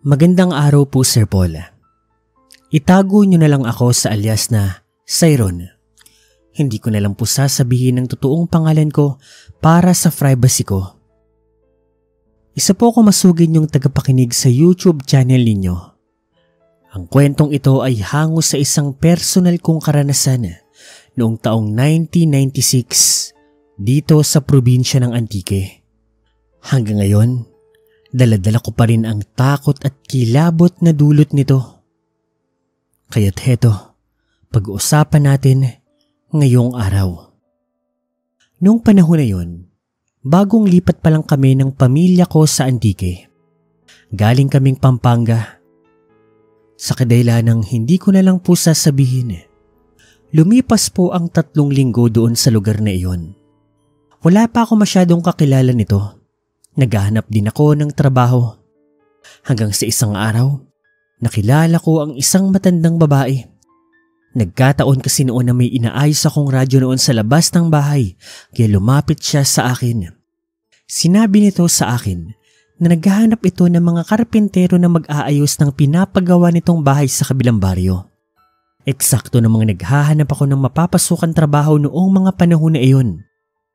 Magandang araw po, Sir Paul. Itago niyo na lang ako sa alias na Siron. Hindi ko na lang po sasabihin ang totoong pangalan ko para sa privacy ko. Isa po ako masugid yung tagapakinig sa YouTube channel ninyo. Ang kwentong ito ay hango sa isang personal kong karanasan noong taong 1996 dito sa probinsya ng Antique. Hanggang ngayon, dala-dala ko pa rin ang takot at kilabot na dulot nito. Kaya't heto, pag-uusapan natin ngayong araw. Noong panahon na yon, bagong lipat pa lang kami ng pamilya ko sa Antique. Galing kaming Pampanga. Sa kadahilanang hindi ko na lang po sasabihin, lumipas po ang 3 linggo doon sa lugar na iyon. Wala pa ako masyadong kakilala nito. Naghahanap din ako ng trabaho. Hanggang sa isang araw, nakilala ko ang isang matandang babae. Nagkataon kasi noon na may inaayos akong radyo noon sa labas ng bahay, kaya lumapit siya sa akin. Sinabi nito sa akin na naghahanap ito ng mga karpentero na mag-aayos ng pinapagawa nitong bahay sa kabilang baryo. Eksakto namang naghahanap ako ng mapapasukan trabaho noong mga panahon na iyon,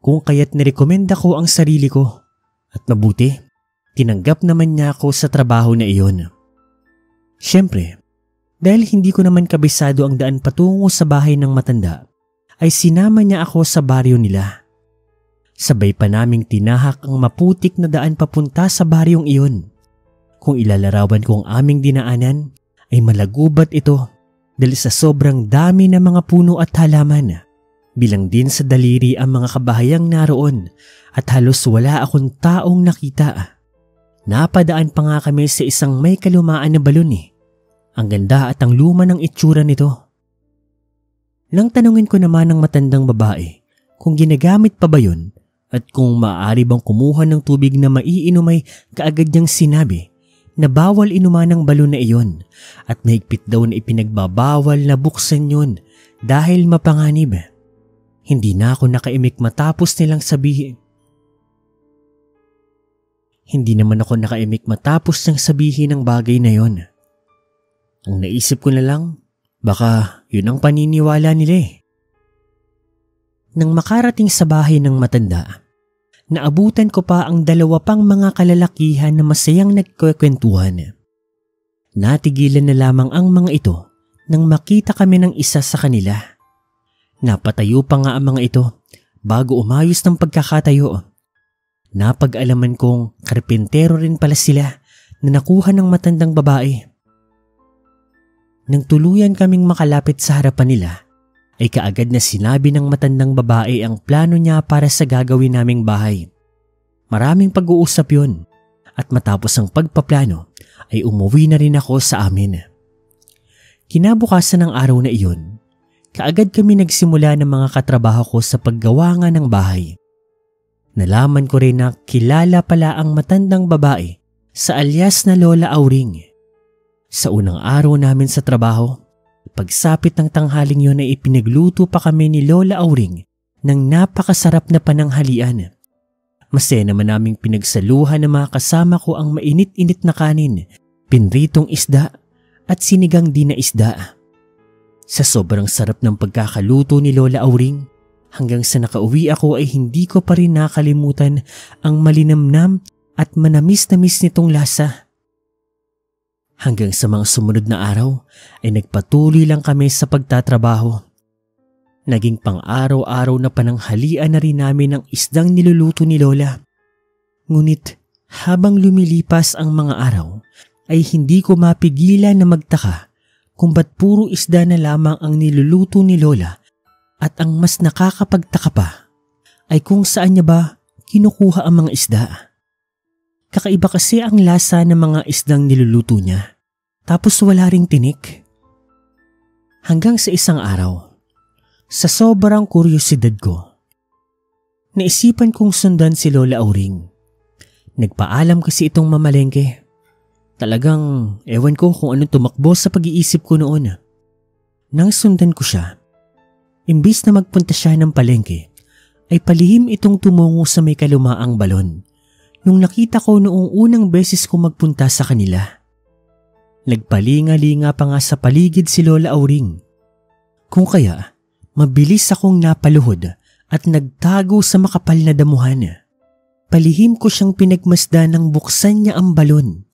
kung kaya't nirekomenda ko ang sarili ko. At mabuti, tinanggap naman niya ako sa trabaho na iyon. Siyempre, dahil hindi ko naman kabisado ang daan patungo sa bahay ng matanda, ay sinama niya ako sa baryo nila. Sabay pa naming tinahak ang maputik na daan papunta sa baryong iyon. Kung ilalarawan ko ang aming dinaanan, ay malagubat ito dahil sa sobrang dami ng mga puno at halaman. Bilang din sa daliri ang mga kabahayang naroon at halos wala akong taong nakita. Napadaan pa nga kami sa isang may kalumaan na balon . Ang ganda at ang luma ng itsura nito. Nang tanungin ko naman ng matandang babae kung ginagamit pa ba yun at kung maaari bang kumuha ng tubig na maiinom, ay kaagad niyang sinabi na bawal inuman ng balon na iyon at mahigpit daw na ipinagbabawal na buksan yun dahil mapanganib. Hindi na ako nakaimik matapos nilang sabihin. Hindi naman ako nakaimik matapos niyang sabihin ang bagay na yon. Ang naisip ko na lang, baka yun ang paniniwala nila . Nang makarating sa bahay ng matanda, naabutan ko pa ang 2 pang mga kalalakihan na masayang nagkukwentuhan. Natigilan na lamang ang mga ito nang makita kami ng isa sa kanila. Napatayo pa nga ang mga ito bago umayos ng pagkakatayo. Napag-alaman kong karpentero rin pala sila na nakuha ng matandang babae. Nang tuluyan kaming makalapit sa harapan nila, ay kaagad na sinabi ng matandang babae ang plano niya para sa gagawin naming bahay. Maraming pag-uusap yun at matapos ang pagpaplano ay umuwi na rin ako sa amin. Kinabukasan ng araw na iyon, kaagad kami nagsimula ng mga katrabaho ko sa paggawa nga ng bahay. Nalaman ko rin na kilala pala ang matandang babae sa alias na Lola Auring. Sa unang araw namin sa trabaho, pagsapit ng tanghaling yun ay ipinagluto pa kami ni Lola Auring ng napakasarap na pananghalian. Masaya naman naming pinagsaluhan ng mga kasama ko ang mainit-init na kanin, pinritong isda at sinigang din na isda. Sa sobrang sarap ng pagkakaluto ni Lola Auring, hanggang sa nakauwi ako ay hindi ko pa rin nakalimutan ang malinamnam at manamis-namis nitong lasa. Hanggang sa mga sumunod na araw ay nagpatuloy lang kami sa pagtatrabaho. Naging pang-araw-araw na pananghalian na rin namin ang isdang niluluto ni Lola. Ngunit habang lumilipas ang mga araw ay hindi ko mapigilan na magtaka kung ba't puro isda na lamang ang niluluto ni Lola, at ang mas nakakapagtaka pa ay kung saan niya ba kinukuha ang mga isda. Kakaiba kasi ang lasa ng mga isdang niluluto niya, tapos wala ring tinik. Hanggang sa isang araw, sa sobrang kuryosidad ko, naisipan kong sundan si Lola Auring. Nagpaalam kasi itong mamalengke. Talagang ewan ko kung anong tumakbo sa pag-iisip ko noon. Nang sundan ko siya, imbis na magpunta siya ng palengke, ay palihim itong tumungo sa may kalumaang balon. Nung nakita ko noong unang beses ko magpunta sa kanila, Nagpalinga-linga pa nga sa paligid si Lola Auring. Kung kaya, mabilis akong napaluhod at nagtago sa makapal na damuhan. Palihim ko siyang pinagmasdan nang buksan niya ang balon.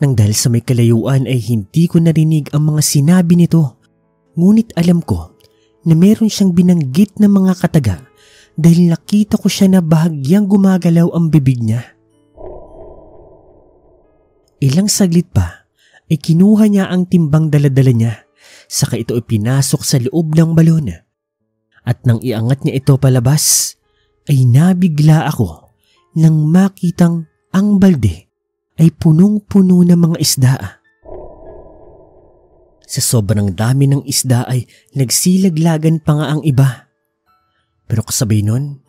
Nang dahil sa may kalayuan ay hindi ko narinig ang mga sinabi nito. Ngunit alam ko na meron siyang binanggit na mga kataga dahil nakita ko siya na bahagyang gumagalaw ang bibig niya. Ilang saglit pa ay kinuha niya ang timbang daladala niya, saka ito ipinasok sa loob ng balon. At nang iangat niya ito palabas, ay nabigla ako nang makitang ang balde ay punong-puno ng mga isda. Sa sobrang dami ng isda ay nagsilaglagan pa nga ang iba. Pero kasabay nun,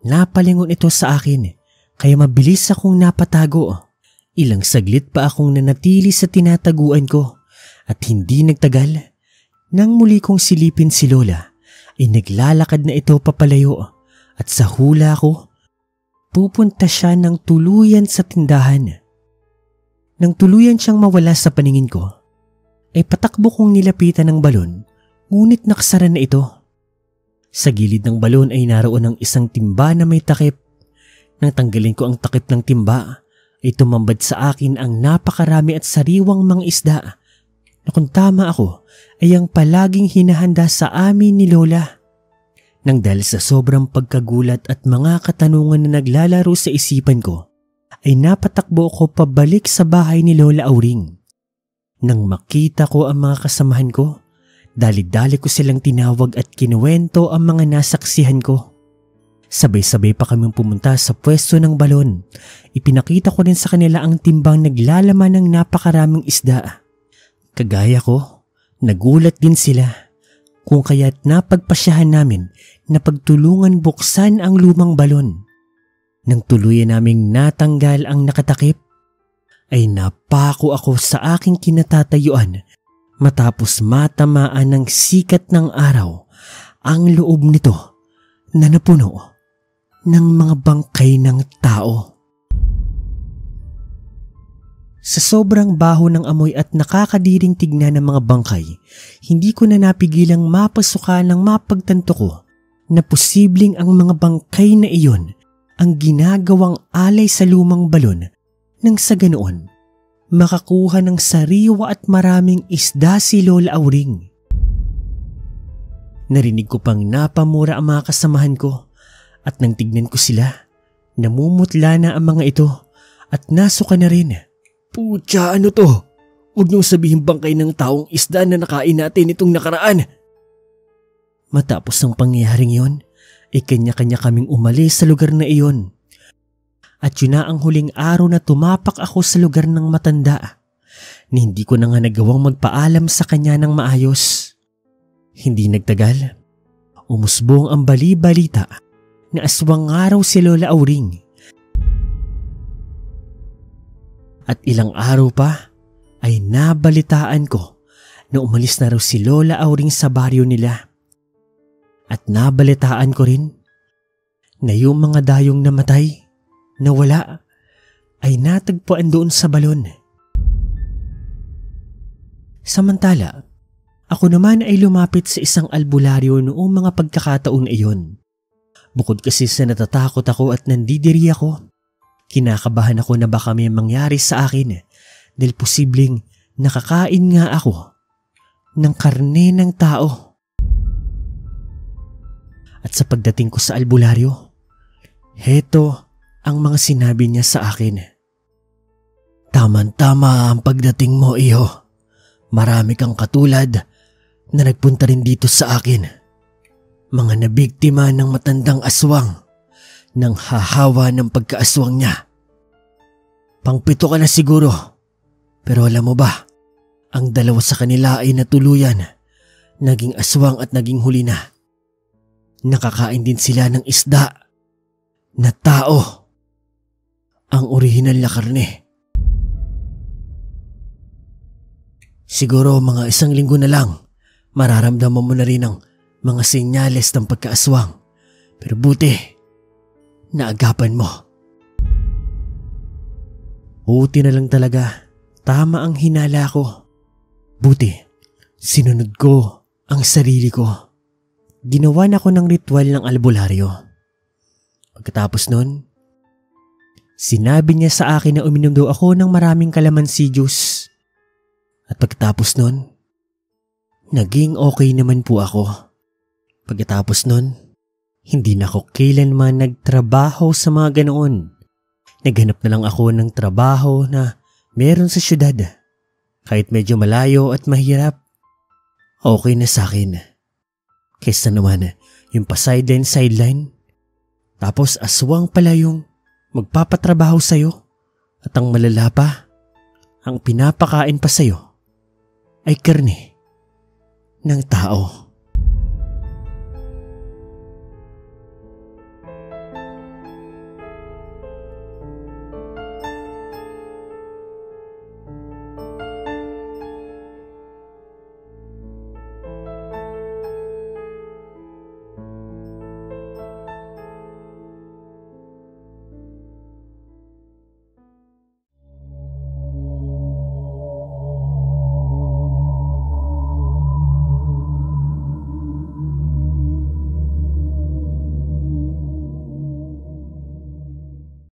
napalingon ito sa akin kaya mabilis akong napatago. Ilang saglit pa akong nanatili sa tinataguan ko at hindi nagtagal. Nang muli kong silipin si Lola ay naglalakad na ito papalayo at sa hula ko, pupunta siya ng tuluyan sa tindahan. Nang tuluyan siyang mawala sa paningin ko, ay patakbo kong nilapitan ng balon ngunit nakasara na ito. Sa gilid ng balon ay naroon ang isang timba na may takip. Nang tanggalin ko ang takip ng timba, ay tumambad sa akin ang napakarami at sariwang mga isda na kung tama ako ay ang palaging hinahanda sa amin ni Lola. Nang dahil sa sobrang pagkagulat at mga katanungan na naglalaro sa isipan ko, ay napatakbo ako pabalik sa bahay ni Lola Auring. Nang makita ko ang mga kasamahan ko, dali-dali ko silang tinawag at kinuwento ang mga nasaksihan ko. Sabay-sabay pa kaming pumunta sa pwesto ng balon. Ipinakita ko rin sa kanila ang timbang naglalaman ng napakaraming isda. Kagaya ko, nagulat din sila. Kung kaya't napagpasyahan namin na pagtulungan buksan ang lumang balon. Nang tuluyan naming natanggal ang nakatakip, ay napako ako sa aking kinatatayuan matapos matamaan ng sikat ng araw ang loob nito na napuno ng mga bangkay ng tao. Sa sobrang baho ng amoy at nakakadiring tignan ng mga bangkay, hindi ko na napigilang mapasuka ng mapagtanto ko na posibleng ang mga bangkay na iyon ang ginagawang alay sa lumang balon nang sa ganoon makakuha ng sariwa at maraming isda si Lola Auring. Narinig ko pang napamura ang mga kasamahan ko at nang tignan ko sila, namumutla na ang mga ito at nasuka na rin. Putya, ano to? Huwag niyong sabihin bangkay ng taong isda na nakain natin itong nakaraan. Matapos ang pangyayaring yon, ay kanya-kanya kaming umalis sa lugar na iyon. At yun na ang huling araw na tumapak ako sa lugar ng matanda. Ni hindi ko na nga nagawang magpaalam sa kanya ng maayos. Hindi nagtagal, umusbong ang bali-balita na aswang araw si Lola Auring. At ilang araw pa ay nabalitaan ko na umalis na raw si Lola Auring sa baryo nila. At nabalitaan ko rin na yung mga dayong namatay, nawala, ay natagpuan doon sa balon. Samantala, ako naman ay lumapit sa isang albularyo noong mga pagkakataon na iyon. Bukod kasi sa natatakot ako at nandidiri ako, kinakabahan ako na baka may mangyari sa akin dahil posibleng nakakain nga ako ng karne ng tao. At sa pagdating ko sa albularyo, heto ang mga sinabi niya sa akin. Tama-tama ang pagdating mo, iho. Marami kang katulad na nagpunta rin dito sa akin. Mga nabiktima ng matandang aswang nang hahawa ng pagkaaswang niya. Pangpito ka na siguro. Pero alam mo ba, ang dalawa sa kanila ay natuluyan. Naging aswang at naging huli na. Nakakain din sila ng isda na tao. Ang orihinal na karne. Siguro mga 1 linggo na lang, mararamdaman mo na rin ang mga senyales ng pagkaaswang. Pero buti, naagapan mo. Buti na lang talaga, Tama ang hinala ko. Buti, sinunod ko ang sarili ko. Ginawa na ko ng ritual ng albularyo. Pagkatapos nun, sinabi niya sa akin na uminom daw ako ng maraming kalamansi juice. At pagkatapos nun, naging okay naman po ako. Pagkatapos nun, hindi na ako kailanman nagtrabaho sa mga ganoon. Naghanap na lang ako ng trabaho na meron sa syudad. Kahit medyo malayo at mahirap, okay na sa akin. Kaysa naman yung pa-sideline. Tapos aswang pala yung magpapatrabaho sa'yo. At ang malala pa, ang pinapakain pa sa'yo ay karne ng tao.